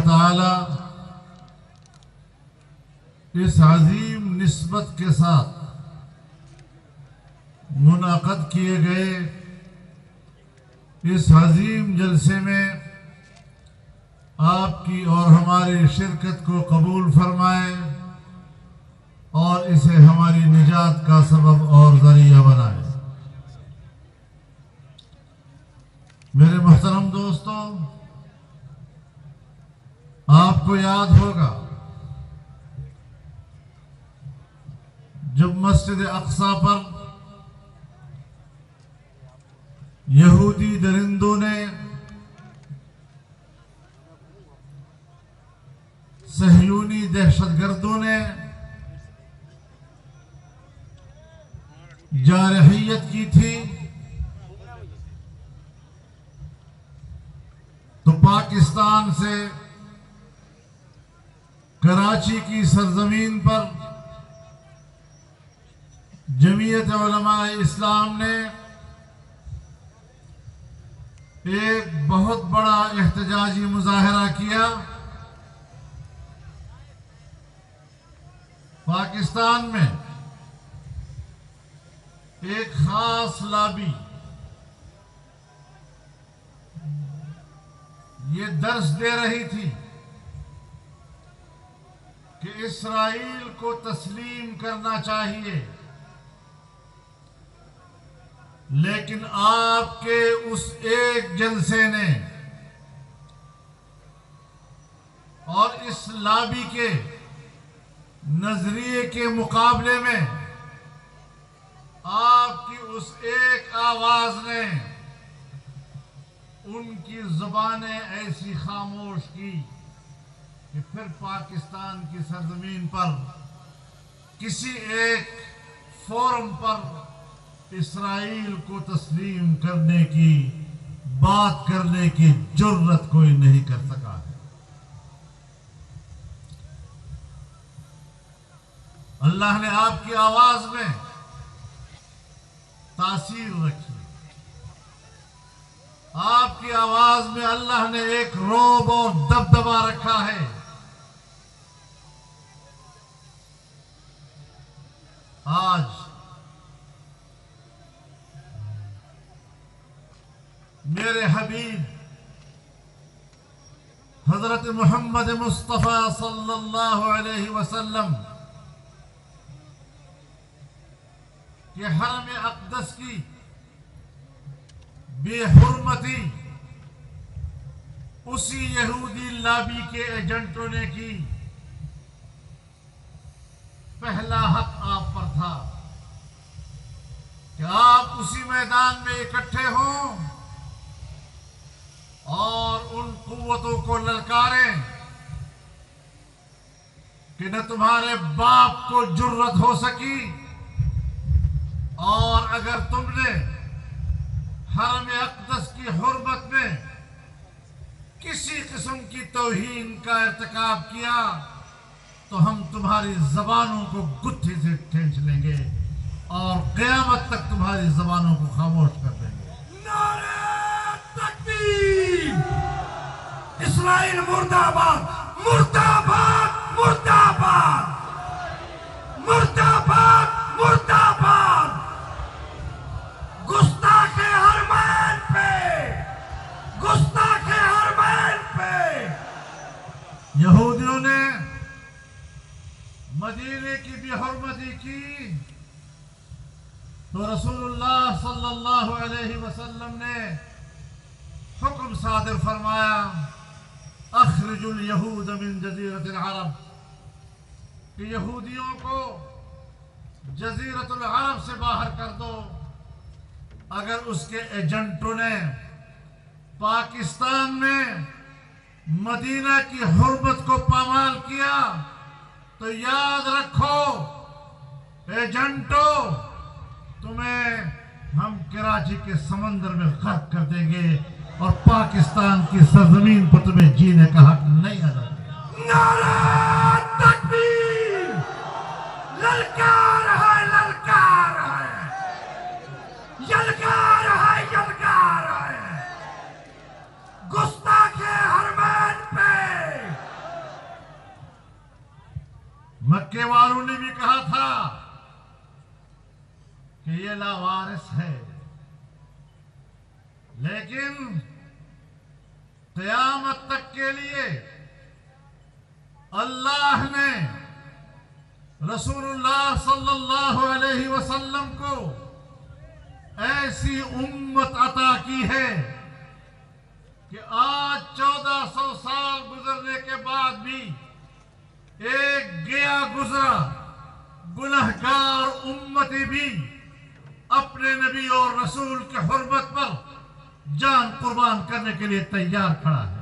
تعالی اس عظیم نسبت کے ساتھ منعقد کیے گئے اس عظیم جلسے میں آپ کی اور ہماری شرکت کو قبول فرمائے اور اسے ہماری نجات کا سبب اور ذریعہ بنائے۔ میرے محترم دوستو، آپ کو یاد ہوگا جب مسجد اقصی پر یہودی درندوں نے صہیونی دہشت گردوں نے جارحیت کی تھی تو پاکستان سے کراچی کی سرزمین پر جمعیت علماء اسلام نے ایک بہت بڑا احتجاجی مظاہرہ کیا۔ پاکستان میں ایک خاص لابی یہ درس دے رہی تھی کہ اسرائیل کو تسلیم کرنا چاہیے، لیکن آپ کے اس ایک جلسے نے اور اس لابی کے نظریے کے مقابلے میں آپ کی اس ایک آواز نے ان کی زبانیں ایسی خاموش کی کہ پھر پاکستان کی سرزمین پر کسی ایک فورم پر اسرائیل کو تسلیم کرنے کی بات کرنے کی جرت کوئی نہیں کر سکا ہے۔ اللہ نے آپ کی آواز میں تاثیر رکھی، آپ کی آواز میں اللہ نے ایک رعب اور دبدبا رکھا ہے۔ آج میرے حبیب حضرت محمد مصطفیٰ صلی اللہ علیہ وسلم کہ حرم اقدس کی بے حرمتی اسی یہودی لابی کے ایجنٹوں نے کی، پہلا حق آپ پر تھا کہ آپ اسی میدان میں اکٹھے ہوں اور ان قوتوں کو للکاریں کہ نہ تمہارے باپ کو جرت ہو سکی، اور اگر تم نے حرم اقدس کی حرمت میں کسی قسم کی توہین کا ارتکاب کیا تو ہم تمہاری زبانوں کو گتھی سے کھینچ لیں گے اور قیامت تک تمہاری زبانوں کو خاموش کر دیں گے۔ نعرہ تکبیر! اسرائیل مرد آباد! مرد آباد! مرد آباد! مرد آباد! مرد آباد! گستاخ حرمین پہ! گستاخ حرمین پہ! یہودیوں نے مدینے کی بھی حرمتی کی تو رسول اللہ صلی اللہ علیہ وسلم نے حکم صادر فرمایا، اخرج الیہود من جزیرۃ العرب، کہ یہودیوں کو جزیرۃ العرب سے باہر کر دو۔ اگر اس کے ایجنٹوں نے پاکستان میں مدینہ کی حرمت کو پامال کیا تو یاد رکھو ایجنٹو، تمہیں ہم کراچی کے سمندر میں غرق کر دیں گے اور پاکستان کی سرزمین پر تمہیں جینے کا حق نہیں ادا کریں گے۔ نعرہ تکبیر! للکار ہے، للکار ہے! یلکار ہے، یلکار ہے! گستاخ حرمین پہ مکے والوں نے بھی کہا تھا کہ یہ لاوارث ہے، لیکن قیامت تک کے لیے اللہ نے رسول اللہ صلی اللہ علیہ وسلم کو ایسی امت عطا کی ہے کہ آج 1400 سال گزرنے کے بعد بھی ایک گیا گزرا گنہگار امتی بھی اپنے نبی اور رسول کے حرمت پر جان قربان کرنے کے لیے تیار کھڑا ہے۔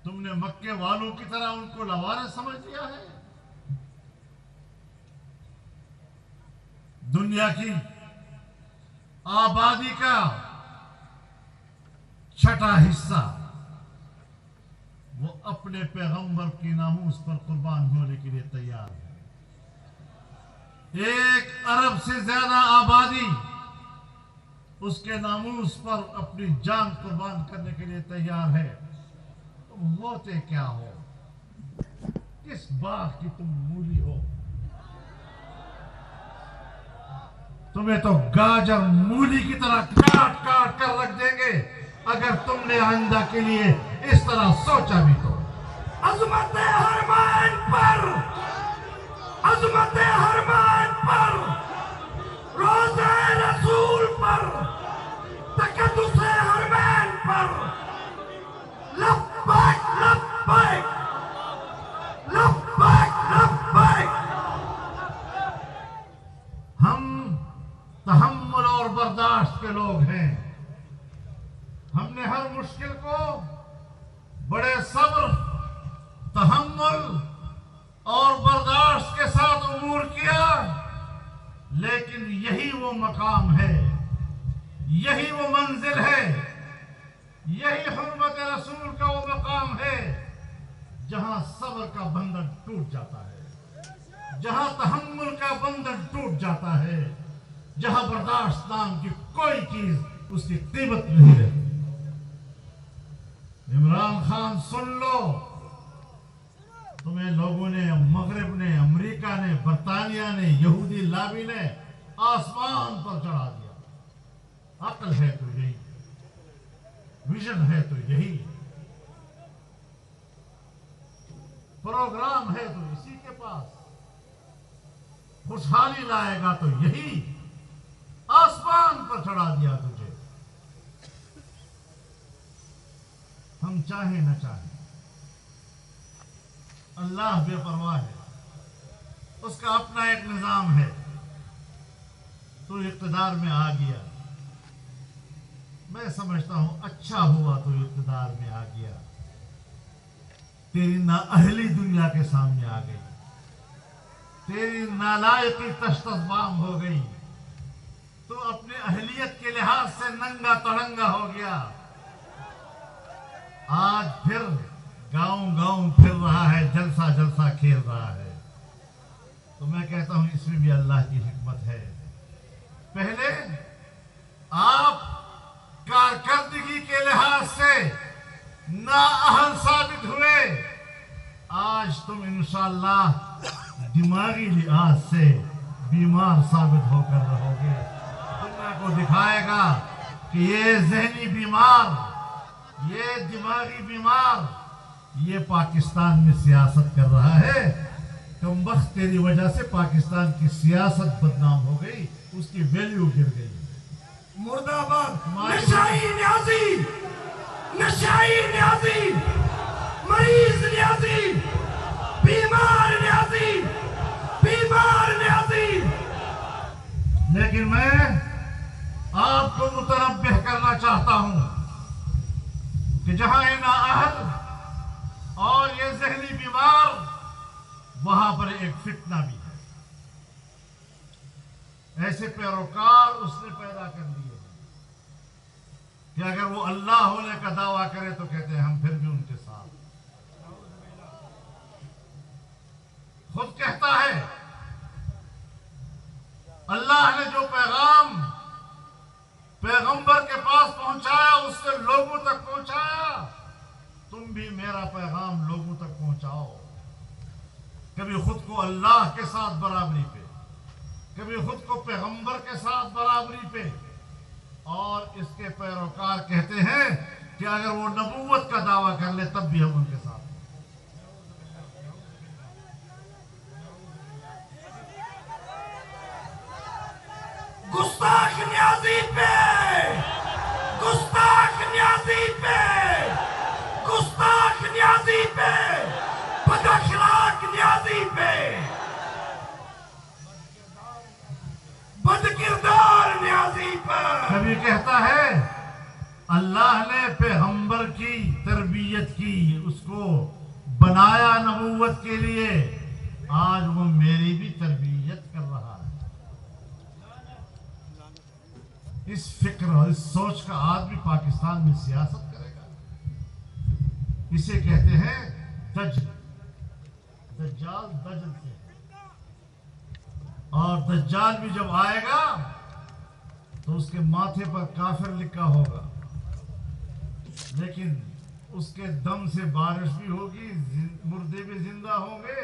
تم نے مکے والوں کی طرح ان کو لاوارث سمجھ لیا ہے؟ دنیا کی آبادی کا چھٹا حصہ وہ اپنے پیغمبر کی ناموس پر قربان ہونے کے لیے تیار ہے۔ 1 ارب سے زیادہ آبادی اس کے ناموس پر اپنی جان قربان کرنے کے لیے تیار ہے۔ تم ہوتے کیا ہو؟ کس باغ کی تم مولی ہو؟ تمہیں تو گاجر مولی کی طرح کاٹ کاٹ کر رکھ دیں گے اگر تم نے آئندہ کے لیے اس طرح سوچا بھی تو۔ عظمت حرمین پر، عظمت حرمین پر، روزہ رسول پر، تقدس حرمین پر، لبیک لبیک لبیک لبیک۔ ہم تحمل اور برداشت کے لوگ ہیں۔ ہم نے ہر مشکل کو بڑے صبر، تحمل اور برداشت کے ساتھ عبور کیا، لیکن یہی وہ مقام ہے، یہی وہ منزل ہے، یہی حرمت رسول کا وہ مقام ہے جہاں صبر کا بندھن ٹوٹ جاتا ہے، جہاں تحمل کا بندھن ٹوٹ جاتا ہے، جہاں برداشت نام کی کوئی چیز اس کی قیمت نہیں رہتی۔ عمران خان سن لو، تمہیں لوگوں نے، مغرب نے، امریکہ نے، برطانیہ نے، یہودی لابی نے آسمان پر چڑھا دیا۔ عقل ہے تو یہی، ویژن ہے تو یہی، پروگرام ہے تو اسی کے پاس، خوشحالی لائے گا تو یہی، آسمان پر چڑھا دیا تجھے۔ ہم چاہیں نہ چاہیں، اللہ بے پرواہ ہے، اس کا اپنا ایک نظام ہے۔ تو اقتدار میں آ گیا، میں سمجھتا ہوں اچھا ہوا تو اقتدار میں آ گیا، تیری نااہلی دنیا کے سامنے آ گئی، تیری نالائقی تشت بام ہو گئی، تو اپنے اہلیت کے لحاظ سے ننگا تڑنگا ہو گیا۔ آج پھر گاؤں گاؤں پھر رہا ہے، جلسہ جلسہ کھیل رہا ہے۔ تو میں کہتا ہوں اس میں بھی اللہ کی حکمت ہے۔ پہلے آپ کارکردگی کے لحاظ سے نااہل ثابت ہوئے، آج تم انشاءاللہ دماغی لحاظ سے بیمار ثابت ہو کر رہو گے۔ دنیا کو دکھائے گا کہ یہ ذہنی بیمار، یہ دماغی بیمار، یہ پاکستان میں سیاست کر رہا ہے۔ کم وقت تیری وجہ سے پاکستان کی سیاست بدنام ہو گئی، اس کی ویلیو گر گئی۔ مرد آباد، نشائی نیازی، نشائی نیازی، مریض نیازی، بیمار نیازی، بیمار نیازی۔ لیکن میں آپ کو متنبہ کرنا چاہتا ہوں کہ جہاں یہ نااہل اور یہ ذہنی بیمار، وہاں پر ایک فتنہ بھی ہے۔ ایسے پیروکار اس نے پیدا کر لیے کہ اگر وہ اللہ ہونے کا دعویٰ کرے تو کہتے ہیں ہم پھر بھی ان کے ساتھ۔ خود کہتا ہے اللہ نے جو پیغام پیغمبر کے پاس پہنچایا، اس سے لوگوں تک پہنچایا، تم بھی میرا پیغام لوگوں تک پہنچاؤ۔ کبھی خود کو اللہ کے ساتھ برابری پہ، کبھی خود کو پیغمبر کے ساتھ برابری پہ، اور اس کے پیروکار کہتے ہیں کہ اگر وہ نبوت کا دعویٰ کر لے تب بھی ہم ان کے ساتھ ہیں۔ گستاخ نیازی پہ، گستاخ نیازی پہ، گستاخ نیازی پہ، بد اخلاق نیازی پہ، بد کردار نیازی پہ۔ کبھی کہتا ہے اللہ نے پیغمبر کی تربیت کی، اس کو بنایا نبوت کے لیے، آج وہ میری بھی تربیت کر رہا ہے۔ اس فکر اور اس سوچ کا آدمی پاکستان میں سیاست کرے گا۔ اسے کہتے ہیں دجل، دجال دجل سے، اور دجال بھی جب آئے گا تو اس کے ماتھے پر کافر لکھا ہوگا، لیکن اس کے دم سے بارش بھی ہوگی، مردے بھی زندہ ہوں گے،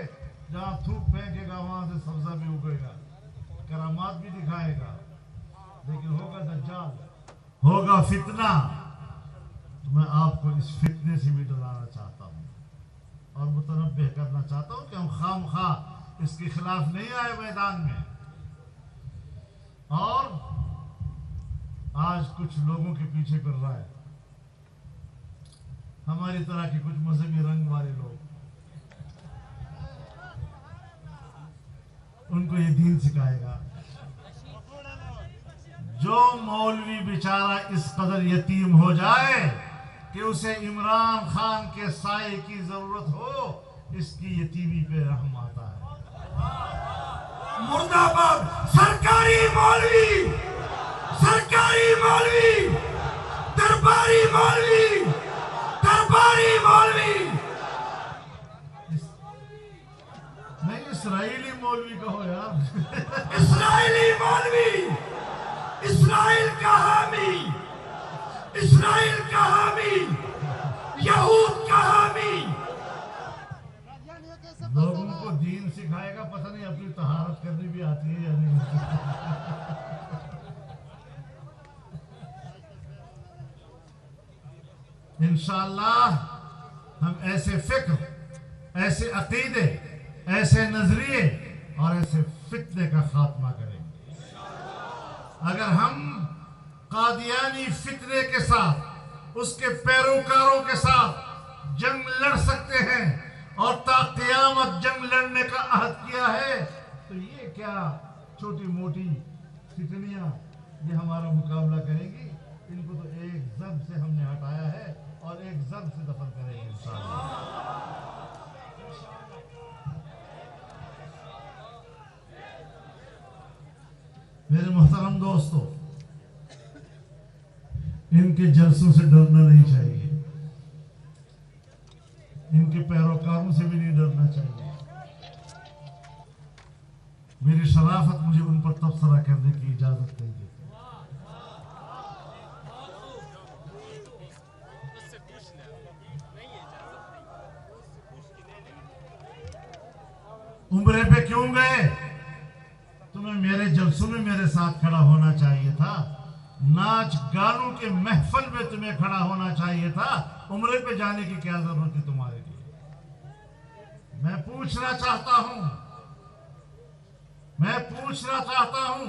جہاں تھوک پھینکے گا وہاں سے سبزہ بھی اگے گا، کرامات بھی دکھائے گا، لیکن ہوگا دجال، ہوگا فتنہ۔ میں آپ کو اس فتنے سے بھی ڈرانا چاہتا ہوں اور متنبہ کرنا چاہتا ہوں کہ ہم خام خواہ اس کے خلاف نہیں آئے میدان میں۔ اور آج کچھ لوگوں کے پیچھے پڑ رہا ہے، ہماری طرح کے کچھ مذہبی رنگ والے لوگ، ان کو یہ دین سکھائے گا۔ جو مولوی بیچارہ اس قدر یتیم ہو جائے کہ اسے عمران خان کے سائے کی ضرورت ہو، اس کی یتیمی پہ رحم آتا ہے۔ مرد آباد سرکاری مولوی، سرکاری مولوی، درباری مولوی، درباری مولوی، نہیں اسرائیلی مولوی کہو یار۔ اسرائیلی مولوی، اسرائیل کا حامی، اسرائیل کا حامی، یہود کا حامی۔ لوگوں کو دین سکھائے گا، پتہ نہیں اپنی طہارت کرنی بھی آتی ہے یا نہیں۔ انشاءاللہ ہم ایسے فکر، ایسے عقیدے، ایسے نظریے اور ایسے فتنے کا خاتمہ کریں گے۔ اگر ہم قادیانی فتنے کے ساتھ، اس کے پیروکاروں کے ساتھ جنگ لڑ سکتے ہیں اور تا قیامت جنگ لڑنے کا عہد کیا ہے، تو یہ کیا چھوٹی موٹی فتنیاں یہ ہمارا مقابلہ کریں گی؟ ان کو تو ایک ضرب سے ہم نے ہٹایا ہے اور ایک ضرب سے دفن کریں گے انشاءاللہ۔ میرے محترم دوستو، ان کے جلسوں سے ڈرنا نہیں چاہیے، ان کے پیروکاروں سے بھی نہیں ڈرنا چاہیے۔ میری شرافت مجھے ان پر تبصرہ کرنے کی اجازت نہیں دیتی۔ عمرے پہ کیوں گئے؟ تمہیں میرے جلسوں میں میرے ساتھ کھڑا ہونا چاہیے تھا، ناچ گانوں کے محفل میں تمہیں کھڑا ہونا چاہیے تھا۔ عمرے پہ جانے کی کیا ضرورت تھی تمہارے لیے؟ میں پوچھنا چاہتا ہوں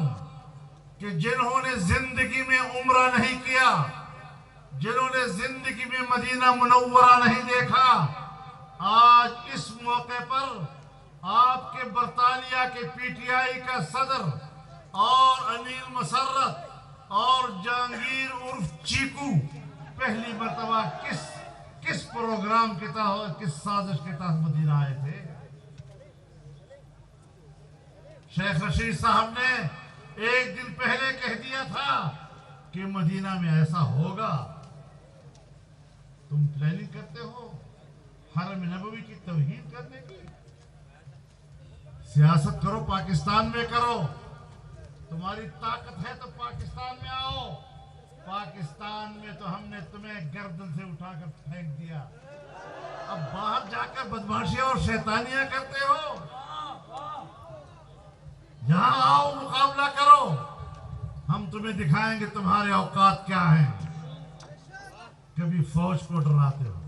کہ جنہوں نے زندگی میں عمرہ نہیں کیا، جنہوں نے زندگی میں مدینہ منورہ نہیں دیکھا، آج اس موقع پر آپ کے برطانیہ کے پی ٹی آئی کا صدر اور انیل مسرت اور جہانگیر عرف چیکو پہلی مرتبہ کس پروگرام کے تحت، کس سازش کے تحت مدینہ آئے تھے؟ شیخ رشید صاحب نے ایک دن پہلے کہہ دیا تھا کہ مدینہ میں ایسا ہوگا۔ تم پلاننگ کرتے ہو حرم نبوی کی توہین کرنے کی؟ سیاست کرو، پاکستان میں کرو، تمہاری طاقت ہے تو پاکستان میں آؤ۔ پاکستان میں تو ہم نے تمہیں گردن سے اٹھا کر پھینک دیا، اب باہر جا کر بدماشیاں اور شیطانیاں کرتے ہو، یہاں آؤ مقابلہ کرو، ہم تمہیں دکھائیں گے تمہارے اوقات کیا ہیں۔ کبھی فوج کو ڈراتے ہو،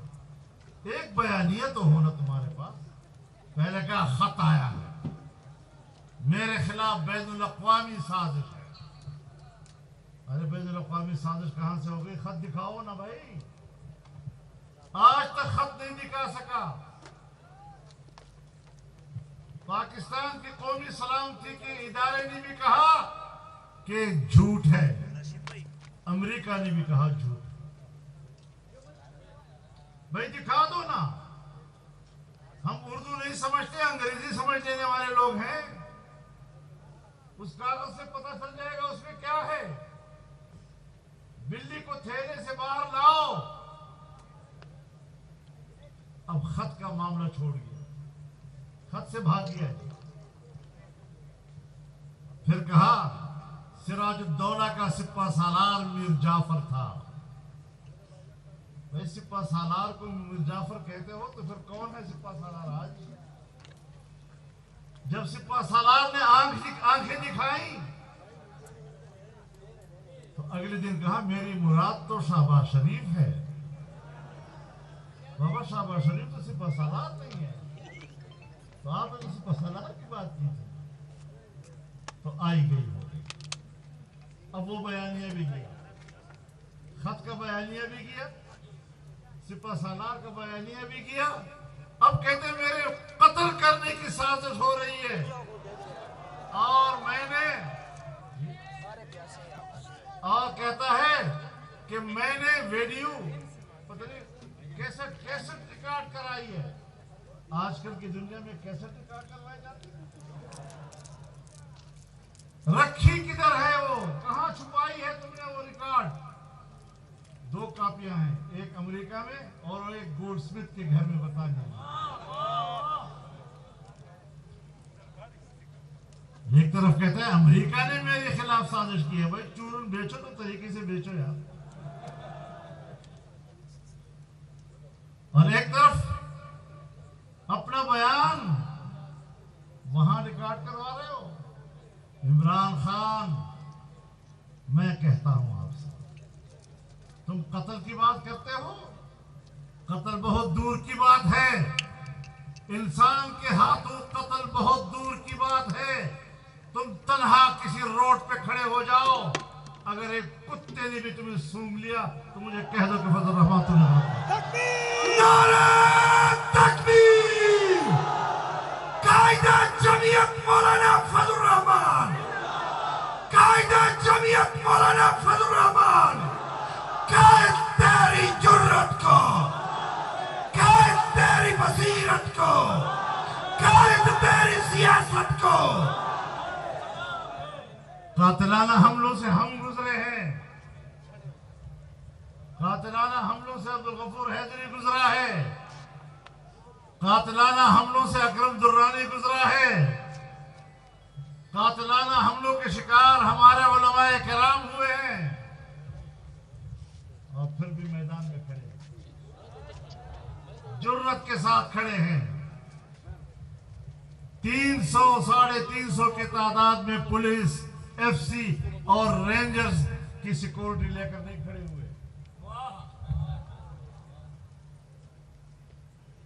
ایک بیانیہ تو ہونا تمہارے پاس۔ پہلے کہا خط آیا ہے، میرے خلاف بین الاقوامی سازش ہے۔ ارے بین الاقوامی سازش کہاں سے ہو گئی؟ خط دکھاؤ نا بھائی، آج تک خط نہیں دکھا سکا۔ پاکستان کی قومی سلامتی کے ادارے نے بھی کہا کہ جھوٹ ہے، امریکہ نے بھی کہا جھوٹ۔ بھائی دکھا دو نا، ہم اردو نہیں سمجھتے، انگریزی سمجھ لینے والے لوگ ہیں، اس کاغذ سے پتہ چل جائے گا اس میں کیا ہے۔ بلی کو تھیلے سے باہر لاؤ۔ اب خط کا معاملہ چھوڑ گیا، خط سے بھاگ گیا۔ پھر کہا سراج الدولہ کا سپہ سالار میر جعفر تھا۔ بھائی سپہ سالار کو میر جعفر کہتے ہو تو پھر کون ہے سپہ سالار آج؟ جب سپہ سالار نے آنکھیں دکھائیں تو اگلے دن کہا میری مراد تو شہباز شریف ہے۔ بابا شہباز شریف تو سپہ سالار نہیں ہے، تو آپ نے سپہ سالار کی بات کی تھی۔ تو آئی گئی ہو گئی۔ اب وہ بیانیہ بھی گیا، خط کا بیانیہ بھی گیا، سپہ سالار کا بیانیہ بھی گیا۔ اب کہتے ہیں میرے قتل کرنے کی سازش ہو رہی ہے، اور کہتا ہے کہ میں نے ویڈیو پتہ نہیں کیسٹ ریکارڈ کرائی ہے۔ آج کل کی دنیا میں کیسٹ ریکارڈ کروائی جاتی ہے، رکھی کدھر ہے وہ؟ کہاں چھپائی ہے تم نے وہ ریکارڈ؟ 2 کاپیاں ہیں، ایک امریکہ میں اور ایک گولڈ سمتھ کے گھر میں، بتا دیں۔ ایک طرف کہتا ہے امریکہ نے میرے خلاف سازش کی ہے۔ بھائی چورن بیچو تو طریقے سے بیچو یار۔ اور ایک طرف اپنا بیان وہاں ریکارڈ کروا رہے ہو۔ عمران خان، میں کہتا ہوں آپ سے، تم قتل کی بات کرتے ہو، قتل بہت دور کی بات ہے، انسان کے ہاتھوں قتل بہت دور کی بات ہے۔ تم تنہا کسی روڈ پہ کھڑے ہو جاؤ، اگر ایک کتے نے بھی تمہیں سونگ لیا تو مجھے کہہ دو کہ فضل الرحمان تو نہیں۔ نعرہ تکبیر! قائد جمعیت مولانا فضل الرحمان، قائد جمعیت مولانا فضل الرحمان، قائد تیری جرت کو، قائد تیری بصیرت کو، قائد تیری سیاست کو۔ قاتلانہ حملوں سے ہم گزرے ہیں، قاتلانہ حملوں سے عبدالغفور حیدری گزرا ہے، قاتلانہ حملوں سے اکرم درانی گزرا ہے، قاتلانہ حملوں کے شکار ہمارے علماء کرام ہوئے ہیں، اور پھر بھی میدان میں کھڑے ہیں، جرت کے ساتھ کھڑے ہیں۔ 300 ساڑھے 300 کی تعداد میں پولیس، ایف سی اور رینجرز کی سیکورٹی لے کر نہیں کھڑے ہوئے۔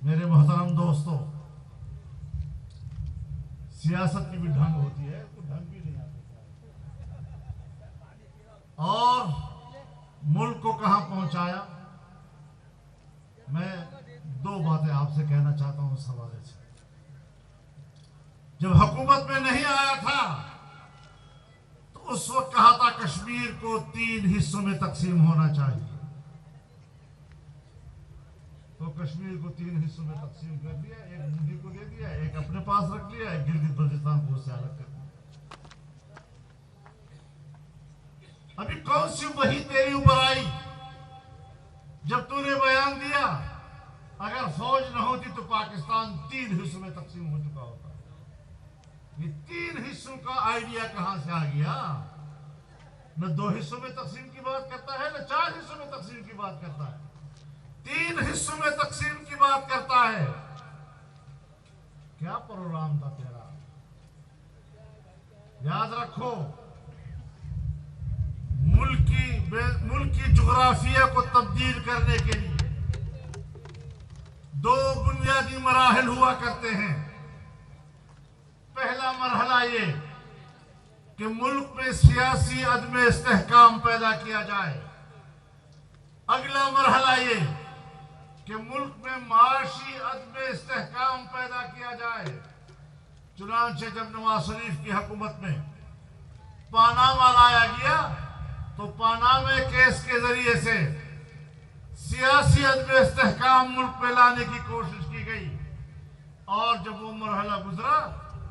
میرے محترم دوستو، سیاست کی بھی ڈھنگ ہوتی ہے، تو ڈھنگ بھی نہیں آتا، اور ملک کو کہاں پہنچایا۔ میں 2 باتیں آپ سے کہنا چاہتا ہوں اس حوالے سے۔ جب حکومت میں نہیں آیا تھا تو اس وقت کہا تھا کشمیر کو 3 حصوں میں تقسیم ہونا چاہیے، تو کشمیر کو 3 حصوں میں تقسیم کر دیا، ایک مودی کو دے دیا، ایک اپنے پاس رکھ لیا، ایک گلگت بلتستان کو اس سے الگ کر دیا۔ ابھی کون سی وحی تیری اوپر آئی جب تو نے بیان دیا اگر فوج نہ ہوتی تو پاکستان 3 حصوں میں تقسیم ہو چکا ہوتا؟ یہ 3 حصوں کا آئیڈیا کہاں سے آ گیا؟ نہ 2 حصوں میں تقسیم کی بات کرتا ہے، نہ 4 حصوں میں تقسیم کی بات کرتا ہے، 3 حصوں میں تقسیم کی بات کرتا یاد رکھو، ملک کی جغرافیہ کو تبدیل کرنے کے لیے دو بنیادی مراحل ہوا کرتے ہیں۔ پہلا مرحلہ یہ کہ ملک میں سیاسی عدم استحکام پیدا کیا جائے، اگلا مرحلہ یہ کہ ملک میں معاشی عدم استحکام پیدا کیا جائے۔ چنانچہ جب نواز شریف کی حکومت میں پاناما لایا گیا تو پاناما کیس کے ذریعے سے سیاسی عدم استحکام ملک میں لانے کی کوشش کی گئی، اور جب وہ مرحلہ گزرا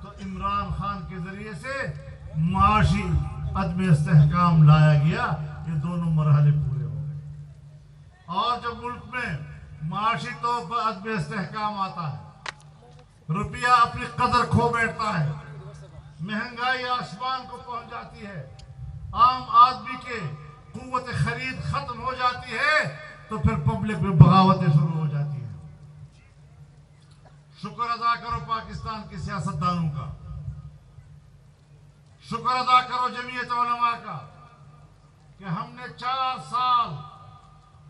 تو عمران خان کے ذریعے سے معاشی عدم استحکام لایا گیا۔ یہ دونوں مرحلے پورے ہو گئے، اور جب ملک میں معاشی طور پر عدم استحکام آتا ہے، روپیہ اپنی قدر کھو بیٹھتا ہے، مہنگائی آسمان کو پہنچ جاتی ہے، عام آدمی کے قوت خرید ختم ہو جاتی ہے، تو پھر پبلک میں بغاوتیں شروع ہو جاتی ہیں۔ شکر ادا کرو پاکستان کے سیاستدانوں کا، شکر ادا کرو جمعیت علماء کا کہ ہم نے 4 سال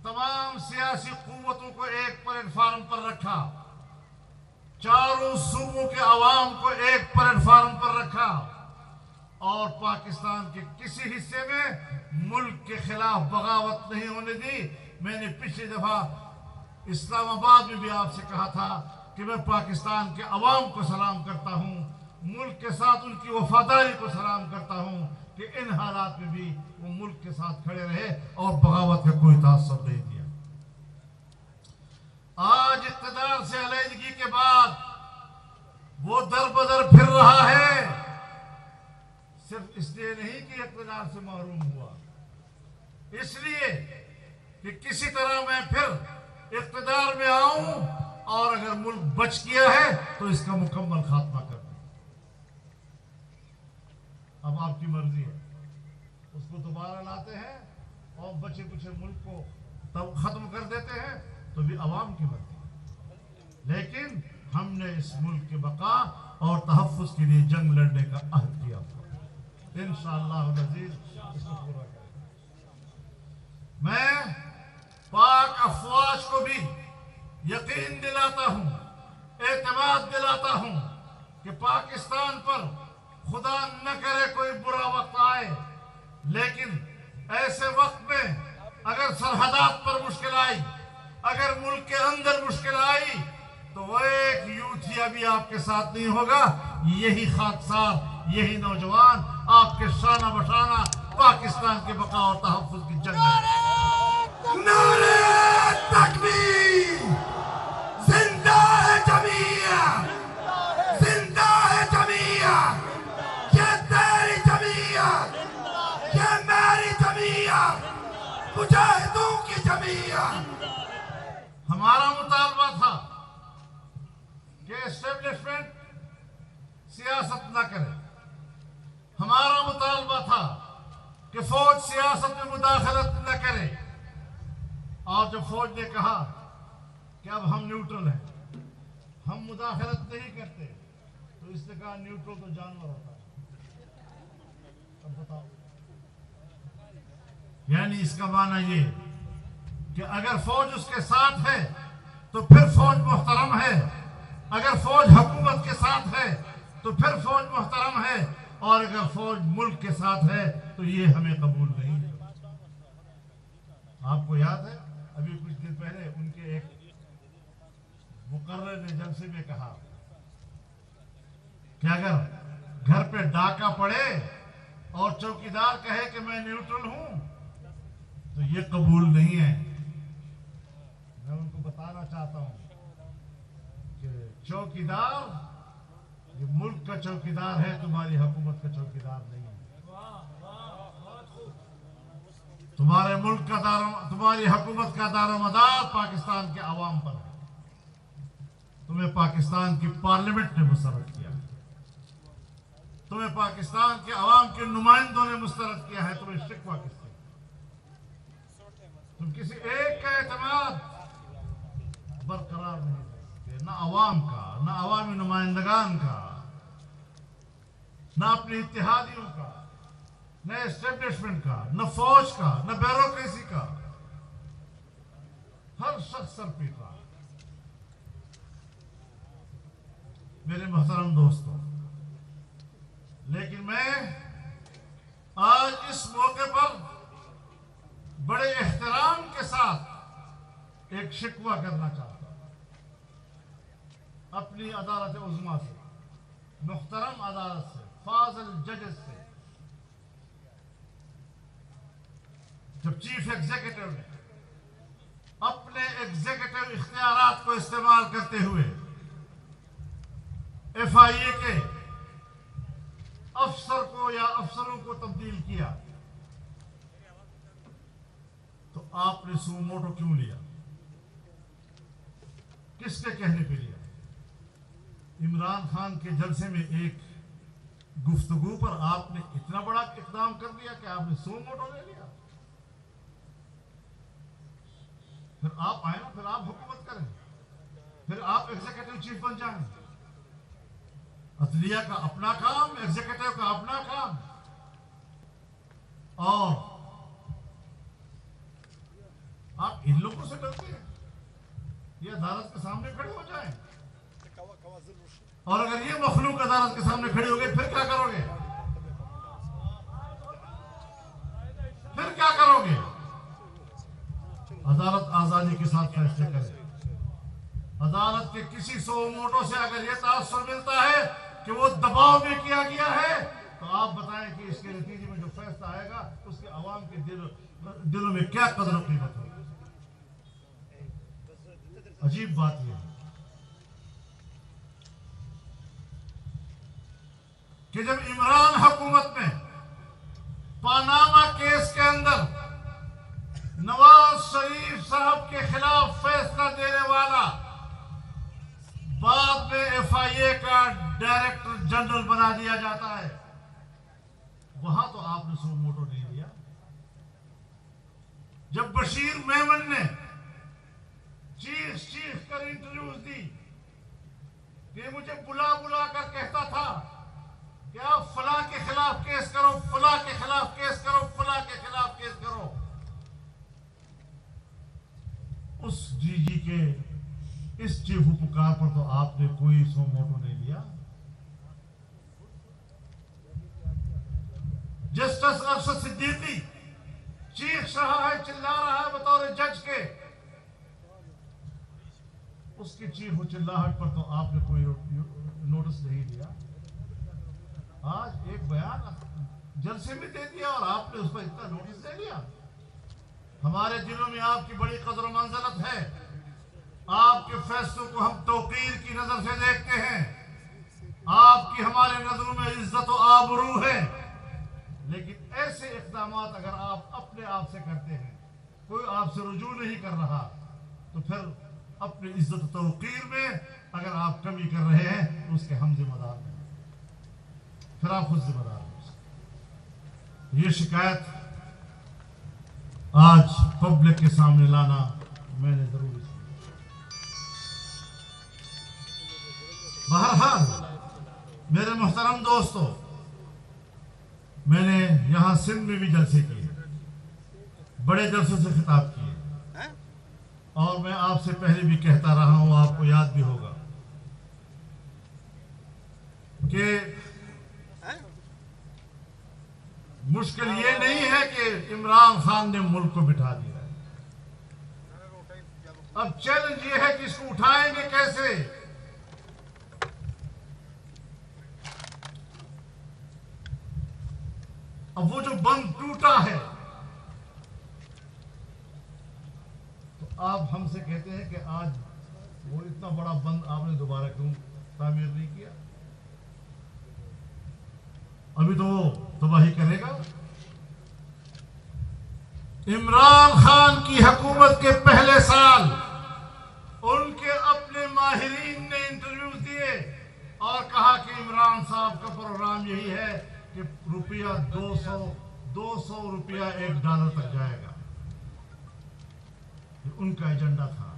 تمام سیاسی قوتوں کو ایک پلیٹ فارم پر رکھا، چاروں صوبوں کے عوام کو ایک پلیٹ فارم پر رکھا، اور پاکستان کے کسی حصے میں ملک کے خلاف بغاوت نہیں ہونے دی۔ میں نے پچھلی دفعہ اسلام آباد میں بھی آپ سے کہا تھا کہ میں پاکستان کے عوام کو سلام کرتا ہوں، ملک کے ساتھ ان کی وفاداری کو سلام کرتا ہوں کہ ان حالات میں بھی وہ ملک کے ساتھ کھڑے رہے اور بغاوت کا کوئی تعصب نہیں دیا۔ آج اقتدار سے علیحدگی کے بعد وہ در بدر پھر رہا ہے، صرف اس لیے نہیں کہ اقتدار سے محروم ہوا، اس لیے کہ کسی طرح میں پھر اقتدار میں آؤں اور اگر ملک بچ گیا ہے تو اس کا مکمل خاتمہ کر دیں۔ اب آپ کی مرضی ہے، اس کو دوبارہ لاتے ہیں اور بچے کچھ ملک کو تب ختم کر دیتے ہیں تو بھی عوام کی مرضی ہے، لیکن ہم نے اس ملک کے بقا اور تحفظ کے لیے جنگ لڑنے کا عہد کیا، انشاءاللہ العزیز اس کو پورا کریں گے۔ میں پاک افواج کو بھی یقین دلاتا ہوں، اعتماد دلاتا ہوں کہ پاکستان پر خدا نہ کرے کوئی برا وقت آئے، لیکن ایسے وقت میں اگر سرحدات پر مشکل آئی، اگر ملک کے اندر مشکل آئی، تو وہ ایک یوتھیا بھی آپ کے ساتھ نہیں ہوگا، یہی خاکسار، یہی نوجوان آپ کے شانہ بشانہ پاکستان کے بقا اور تحفظ کی جنگ ہے۔ نعرہ تکبیر! زندہ ہے جمعیت! زندہ ہے جمعیت! یہ تیری جمعیت! یہ میری جمعیت! مجاہدوں کی جمعیت! ہمارا مطالبہ تھا کہ اسٹیبلشمنٹ سیاست نہ کرے، ہمارا مطالبہ تھا کہ فوج سیاست میں مداخلت نہ کرے، اور جب فوج نے کہا کہ اب ہم نیوٹرل ہیں، ہم مداخلت نہیں کرتے، تو اس نے کہا نیوٹرل تو جانور ہوتا ہے۔ اب بتاؤ، یعنی اس کا معنی یہ کہ اگر فوج اس کے ساتھ ہے تو پھر فوج محترم ہے، اگر فوج حکومت کے ساتھ ہے تو پھر فوج محترم ہے، اور اگر فوج ملک کے ساتھ ہے تو یہ ہمیں قبول نہیں ہے۔ آپ کو یاد ہے ابھی کچھ دن پہلے ان کے ایک مقرر نے جلسے میں کہا کہ اگر گھر پہ ڈاکہ پڑے اور چوکیدار کہے کہ میں نیوٹرل ہوں تو یہ قبول نہیں ہے۔ میں ان کو بتانا چاہتا ہوں کہ چوکیدار یہ ملک کا چوکیدار ہے، تمہاری حکومت کا چوکیدار نہیں ہے۔ تمہارے ملک کا تمہاری حکومت کا دار و مدار پاکستان کے عوام پر ہے، تمہیں پاکستان کی پارلیمنٹ نے مسرت کیا ہے، تمہیں پاکستان کے عوام کے نمائندوں نے مسترد کیا ہے، تمہیں شکوہ کس سے؟ تم کسی ایک کا اعتماد برقرار نہیں رکھتے، نہ عوام کا، نہ عوامی نمائندگان کا۔ نہ اپنے اتحادیوں کا، نہ اسٹیبلشمنٹ کا، نہ فوج کا، نہ بیوروکریسی کا. ہر شخص سر پیٹ رہا. میرے محترم دوستوں، لیکن میں آج اس موقع پر بڑے احترام کے ساتھ ایک شکوہ کرنا چاہتا ہوں اپنی عدالت عظمیٰ سے، محترم عدالت سے، فاضل ججز سے. جب چیف ایگزیکٹو نے اپنے ایگزیکٹو اختیارات کو استعمال کرتے ہوئے ایف آئی اے کے افسر کو یا افسروں کو تبدیل کیا، تو آپ نے سو موٹو کیوں لیا؟ کس کے کہنے پہ لیا؟ عمران خان کے جلسے میں ایک گفتگو پر آپ نے اتنا بڑا اقدام کر دیا کہ آپ نے سو موٹو لے لیا. پھر آپ آئے نا، پھر آپ حکومت کریں، پھر آپ ایگزیکٹو چیف بن جائیں. عدلیہ کا اپنا کام، ایگزیکٹو کا اپنا کام. اور آپ ان لوگوں سے ڈرتے ہیں؟ یہ عدالت کے سامنے کھڑے ہو جائیں، اور اگر یہ مخلوق عدالت کے سامنے کھڑے ہو گئے پھر کیا کرو گے؟ پھر کیا کرو گے؟ عدالت آزادی کے ساتھ فیصلے کرے. عدالت کے کسی سو موٹو سے اگر یہ تاثر ملتا ہے کہ وہ دباؤ میں کیا گیا ہے، تو آپ بتائیں کہ اس کے نتیجے میں جو فیصلہ آئے گا اس کے عوام کے دلوں میں کیا قدر و قیمت ہوگی. عجیب بات یہ ہے کہ جب عمران حکومت میں پاناما کیس کے اندر نواز شریف صاحب کے خلاف فیصلہ دینے والا بعد میں ایف آئی اے کا ڈائریکٹر جنرل بنا دیا جاتا ہے، وہاں تو آپ نے سو موٹو نہیں دیا. جب بشیر میمن نے چیخ کر انٹرویوز دی کہ مجھے بلا کر کہتا تھا کہ آپ فلاں کے خلاف کیس کرو، فلاں کے خلاف کیس کرو، فلاں کے خلاف کیس کرو، اس جی کے اس چیخو پکار پر تو آپ نے کوئی سو موٹو نہیں لیا. جسٹس ارشد صدیقی چیخ رہا ہے، چلا رہا ہے بطور جج کے، اس کی چیخ و چلاہٹ پر تو آپ نے کوئی نوٹس نہیں لیا. آج ایک بیان جلسے میں دے دیا اور آپ نے اس پر اتنا نوٹس دے لیا. ہمارے دلوں میں آپ کی بڑی قدر و منزلت ہے، آپ کے فیصلوں کو ہم توقیر کی نظر سے دیکھتے ہیں، آپ کی ہمارے نظروں میں عزت و آبرو ہے. لیکن ایسے اقدامات اگر آپ اپنے آپ سے کرتے ہیں، کوئی آپ سے رجوع نہیں کر رہا، تو پھر اپنی عزت و توقیر میں اگر آپ کمی کر رہے ہیں تو اس کے ہم ذمہ دار ہیں، پھر آپ خود ذمہ دار ہیں. یہ شکایت آج پبلک کے سامنے لانا میں نے ضروری سمجھا. بہرحال میرے محترم دوستو، میں نے یہاں سندھ میں بھی جلسے کیے، بڑے جلسوں سے خطاب کیے، اور میں آپ سے پہلے بھی کہتا رہا ہوں، آپ کو یاد بھی ہوگا کہ مشکل یہ نہیں ہے کہ عمران خان نے ملک کو بٹھا دیا ہے. اب چیلنج یہ ہے کہ اس کو اٹھائیں گے کیسے. اب وہ جو بند ٹوٹا ہے، تو آپ ہم سے کہتے ہیں کہ آج وہ اتنا بڑا بند آپ نے دوبارہ کیوں تعمیر نہیں کیا؟ ابھی تو وہ تباہی کرے گا. عمران خان کی حکومت کے پہلے سال ان کے اپنے ماہرین نے انٹرویوز دیے اور کہا کہ عمران صاحب کا پروگرام یہی ہے کہ روپیہ 200 روپیہ $1 تک جائے گا. ان کا ایجنڈا تھا.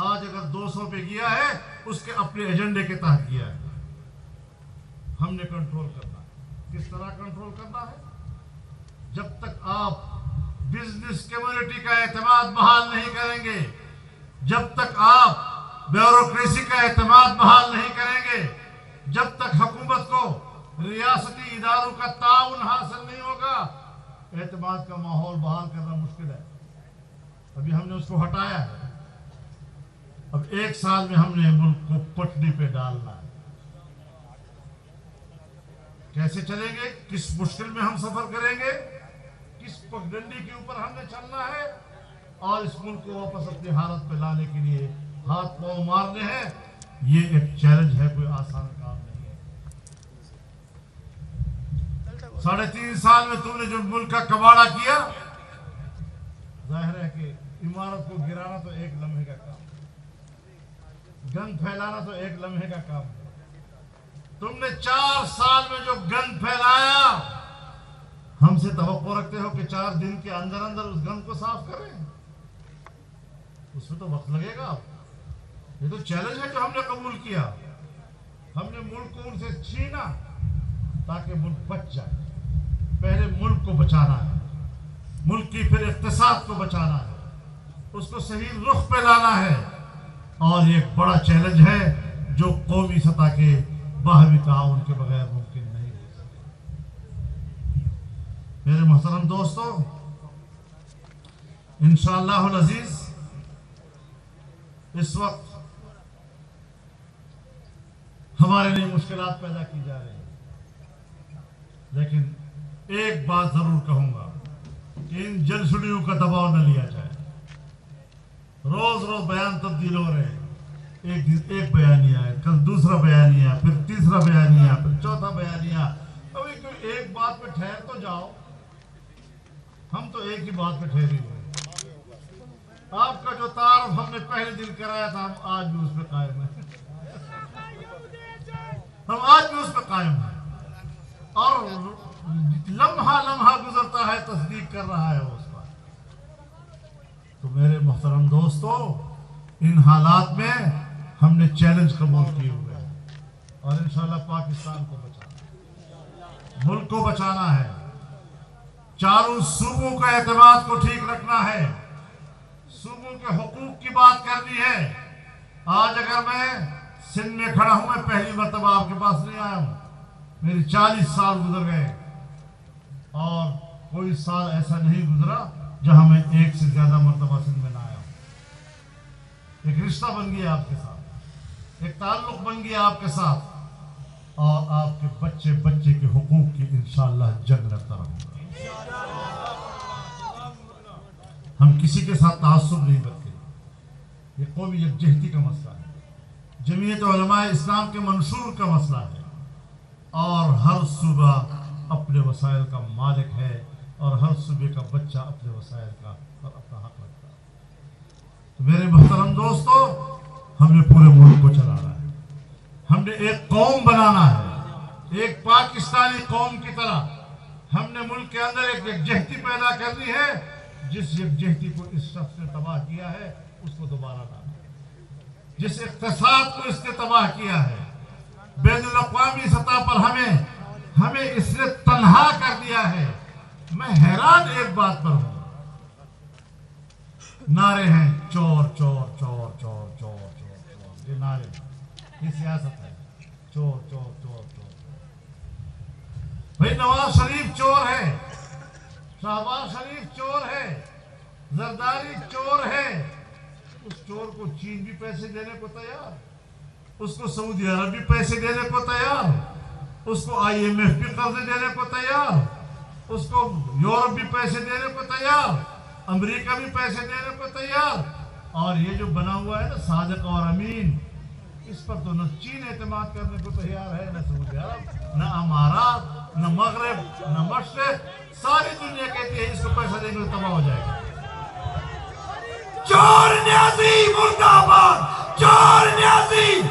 آج اگر 200 پہ گیا ہے، اس کے اپنے ایجنڈے کے تحت گیا ہے. ہم نے کنٹرول کرنا ہے. کس طرح کنٹرول کرنا ہے؟ جب تک آپ بزنس کمیونٹی کا اعتماد بحال نہیں کریں گے، جب تک آپ بیوروکریسی کا اعتماد بحال نہیں کریں گے، جب تک حکومت کو ریاستی اداروں کا تعاون حاصل نہیں ہوگا، اعتماد کا ماحول بحال کرنا مشکل ہے۔ ابھی ہم نے اس کو ہٹایا ہے، اب 1 سال میں ہم نے ملک کو پٹری پہ ڈالنا ہے۔ کیسے چلیں گے؟ کس مشکل میں ہم سفر کریں گے؟ کس پگڈنڈی کے اوپر ہم نے چلنا ہے؟ اور اس ملک کو واپس اپنی حالت پہ لانے کے لیے ہاتھ پاؤں مارنے ہیں۔ یہ ایک چیلنج ہے، کوئی آسان کام نہیں ہے۔ 3.5 سال میں تم نے جو ملک کا کباڑہ کیا، ظاہر ہے کہ عمارت کو گرانا تو ایک لمحے کا کام ہے، گند پھیلانا تو ایک لمحے کا کام ہے۔ تم نے 4 سال میں جو گند پھیلایا، ہم سے توقع رکھتے ہو کہ 4 دن کے اندر اندر اس گند کو صاف کریں؟ اس میں تو وقت لگے گا۔ یہ تو چیلنج ہے جو ہم نے قبول کیا۔ ہم نے ملک کو ان سے چھینا تاکہ ملک بچ جائے۔ پہلے ملک کو بچانا ہے، ملک کی پھر اقتصاد کو بچانا ہے، اس کو صحیح رخ پہ لانا ہے۔ اور یہ ایک بڑا چیلنج ہے جو قومی سطح کے باہمی تعاون کے بغیر ممکن نہیں ہو سکتا۔ میرے محترم دوستو، انشاءاللہ العزیز اس وقت ہمارے لیے مشکلات پیدا کی جا رہی ہیں، لیکن ایک بات ضرور کہوں گا کہ ان جلسڑیوں کا دباؤ نہ لیا جائے۔ روز روز بیان تبدیل ہو رہے ہیں، ایک بیانیہ ہے، کل دوسرا بیانیہ، پھر تیسرا بیانیہ، پھر چوتھا بیانیہ۔ ابھی کوئی ایک بات پہ ٹھہر تو جاؤ۔ ہم تو ایک ہی بات پہ ٹھہرے ہوئے۔ آپ کا جو تعارف ہم نے پہلے دن کرایا تھا، ہم آج بھی اس پہ قائم ہیں، ہم آج بھی اس پہ قائم ہیں، اور لمحہ لمحہ گزرتا ہے تصدیق کر رہا ہے اس پر۔ تو میرے محترم دوستو، ان حالات میں ہم نے چیلنج قبول کیے ہوئے ہیں، اور انشاءاللہ پاکستان کو بچانا ہے، ملک کو بچانا ہے، چاروں صوبوں کا اعتماد کو ٹھیک رکھنا ہے، صوبوں کے حقوق کی بات کرنی ہے۔ آج اگر میں سندھ میں کھڑا ہوں، میں پہلی مرتبہ آپ کے پاس نہیں آیا ہوں، میری 40 سال گزر گئے، اور کوئی سال ایسا نہیں گزرا جہاں میں 1 سے زیادہ مرتبہ سندھ میں نہ آیا ہوں۔ ایک رشتہ بن گیا آپ کے ساتھ، ایک تعلق بن گیا آپ کے ساتھ، اور آپ کے بچے بچے کے حقوق کی انشاءاللہ جنگ لڑتا رہوں گا۔ ہم کسی کے ساتھ تعصب نہیں کرتے، یہ قومی یکجہتی کا مسئلہ ہے، جمعیت علماء اسلام کے منشور کا مسئلہ ہے، اور ہر صوبہ اپنے وسائل کا مالک ہے، اور ہر صوبے کا بچہ اپنے وسائل کا اور اپنا حق رکھتا ہے۔ تو میرے محترم دوستو، ہم نے پورے ملک کو چلانا ہے، ہم نے ایک قوم بنانا ہے، ایک پاکستانی قوم کی طرح ہم نے ملک کے اندر ایک یکجہتی پیدا کرنی ہے۔ جس یکجہتی کو اس شخص نے تباہ کیا ہے، اس کو دوبارہ لانا ہے۔ جس اقتصاد کو اس نے تباہ کیا ہے، بین الاقوامی سطح پر ہمیں اس نے تنہا کر دیا ہے۔ میں حیران ایک بات پر ہوں، نعرے ہیں چور چور چور چور چور چور چور، یہ نعرے ہیں، یہ سیاست ہے، چور چور چور چور۔ بھائی نواز شریف چور ہے، شہباز شریف چور ہے، زرداری چور ہے، اس چور کو چین بھی پیسے دینے کو تیار، اس کو سعودی عرب بھی پیسے دینے کو تیار، اس کو IMF بھی قرضے دینے کو تیار، اس کو یورپ بھی پیسے دینے کو تیار، امریکہ بھی پیسے دینے کو تیار۔ اور یہ جو بنا ہوا ہے نا صادق اور امین، اس پر تو نہ چین اعتماد کرنے کو تیار ہے، نہ سعودی عرب، نہ امارات، نہ مغرب، نہ مشرق، ساری دنیا کہتی ہے اس کو پیسہ دیں گے تو تباہ ہو جائے گا۔ چور نیازی مرد آباد، چور نیازی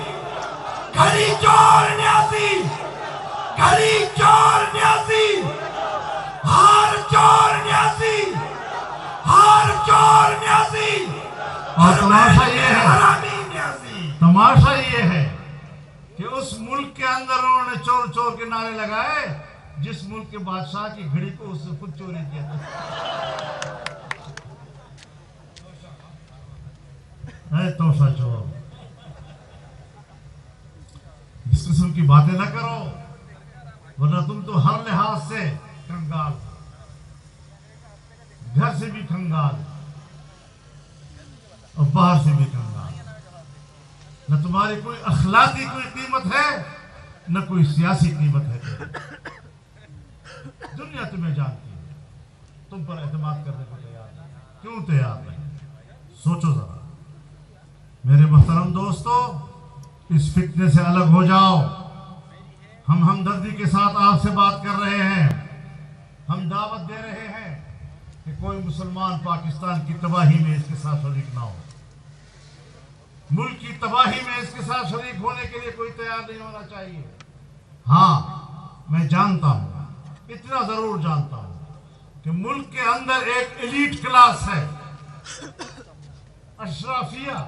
گھڑی، چور نیازی گھڑی، چور نیازی ہار، چور نیازی ہار، چور نیازی اور تماشا یہ ہے، حرامی نیازی۔ تماشا یہ ہے کہ اس ملک کے اندر انہوں نے چور چور کے نعرے لگائے، جس ملک کے بادشاہ کی گھڑی کو اس سے خود چوری کیا تھا. اے توشہ چور، اس قسم کی باتیں نہ کرو، ورنہ تم تو ہر لحاظ سے کنگال، گھر سے بھی کنگال اور باہر سے بھی کنگال. نہ تمہاری کوئی اخلاقی کوئی قیمت ہے، نہ کوئی سیاسی قیمت ہے. دنیا تمہیں جانتی ہے، تم پر اعتماد کرنے کو تیار نہیں. کیوں تیار نہیں؟ سوچو ذرا. میرے محترم دوستو، اس فتنے سے الگ ہو جاؤ. ہم ہمدردی کے ساتھ آپ سے بات کر رہے ہیں. ہم دعوت دے رہے ہیں کہ کوئی مسلمان پاکستان کی تباہی میں اس کے ساتھ شریک نہ ہو. ملک کی تباہی میں اس کے ساتھ شریک ہونے کے لیے کوئی تیار نہیں ہونا چاہیے. ہاں، میں جانتا ہوں، اتنا ضرور جانتا ہوں کہ ملک کے اندر ایک ایلیٹ کلاس ہے، اشرافیہ.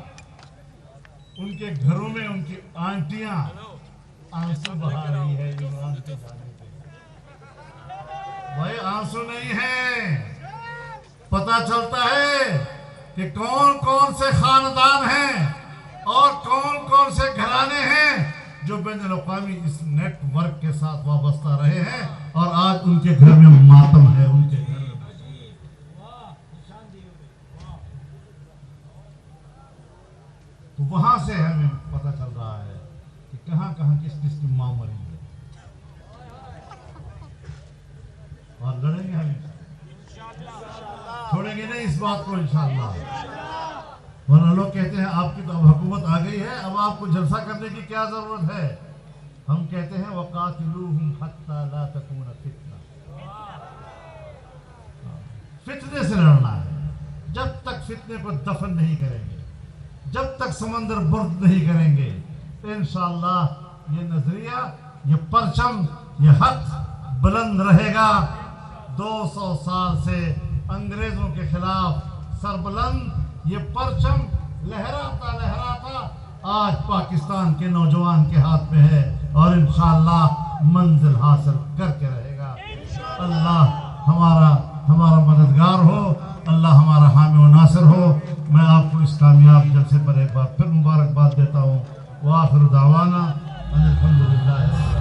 ان کے گھروں میں ان کی آنٹیاں آنسو بہا رہی ہے عمران کے جانے پہ. بھائی آنسو نہیں ہے، پتہ چلتا ہے کہ کون کون سے خاندان ہیں اور کون کون سے گھرانے ہیں جو بین الاقوامی اس نیٹ ورک کے ساتھ وابستہ رہے ہیں، اور آج ان کے گھر میں ماتم ہے. ان کے گھر میں تو وہاں سے ہمیں پتہ چل رہا ہے کہ کہاں کہاں کس کس کی ماں مری ہے. اور لڑیں گے ہم، چھوڑیں گے نہیں اس بات کو انشاءاللہ. ورنہ لوگ کہتے ہیں آپ کی تو اب حکومت آ گئی ہے، اب آپ کو جلسہ کرنے کی کیا ضرورت ہے. ہم کہتے ہیں وَقَاتِلُوهُمْ حَتَّى لَا تَكُونَ فِتْنَةٌ. فتنے سے لڑنا ہے. جب تک فتنے کو دفن نہیں کریں گے، جب تک سمندر برد نہیں کریں گے، انشاءاللہ یہ نظریہ، یہ پرچم، یہ حق بلند رہے گا. 200 سال سے انگریزوں کے خلاف سربلند یہ پرچم لہراتا لہراتا آج پاکستان کے نوجوان کے ہاتھ میں ہے، اور انشاءاللہ منزل حاصل کر کے رہے گا. اللہ ہمارا مددگار ہو، اللہ ہمارا حامی و ناصر ہو. میں آپ کو اس کامیاب جلسے پر ایک بار پھر مبارکباد دیتا ہوں. وآخر دعوانا ان الحمدللہ.